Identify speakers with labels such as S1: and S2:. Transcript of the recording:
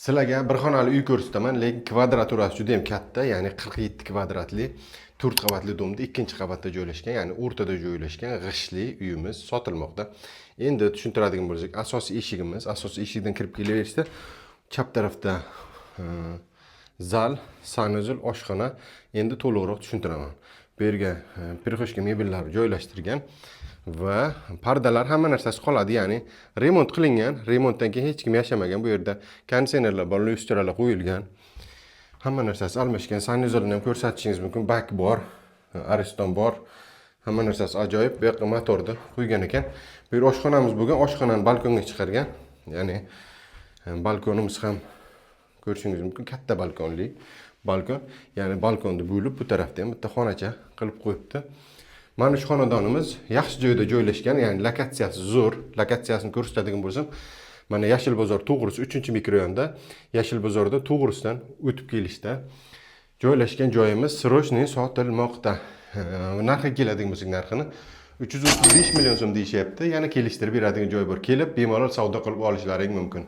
S1: Sizlarga bir xonali uy ko'rsataman, lekin kvadraturasi juda ham katta, ya'ni 47 kvadratli 4 qavatli domda ikkinchi qavatda joylashgan, ya'ni o'rtada joylashgan g'ishtli uyimiz sotilmoqda. Endi tushuntiradigan bo'lsak, asosiy eshikdan kirib kelaverishda chap tarafda zal, sanuzul, oshxona. Endi to'liqroq tushuntiraman. Bu yerga pirxoshka mebellar joylashtirgan va pardalar hamma narsasi qoladi, ya'ni remont qilingan. Remontdan keyin hech kim yashamagan. Bu yerda konditsionerlar bor, lyustralar qo'yilgan. Hamma narsasi almashgan. Sanuzulni ham ko'rsatishingiz mumkin. Bak bor, ariston bor. Hamma narsasi ajoyib. Bu yoqqa motorni qo'ygan ekan. Bu yer oshxonamiz bo'lgan. Oshxonani balkonga chiqargan. Ya'ni balkonimiz ham ko'rishingiz mumkin. Katta balkonli balkon. Ya'ni balkonni bo'lib bu tarafda ham bitta xonacha qilib qo'yibdi. Mana shu xonadonimiz yaxshi joyda joylashgan, ya'ni lokatsiyasi zo'r. Lokatsiyasini ko'rsatadigan bo'lsam, mana Yashil bozor To'g'ris 3-mikrorayonda, Yashil bozorda To'g'risdan o'tib kelishda joylashgan joyimiz srochniy sotilmoqda. Narxiga keladigan bo'lsak, narxini 335 million so'm deyishyapti. Yana kelishtirib beradigan joy bor. Kelib bemalol savdo qilib olishlaring mumkin.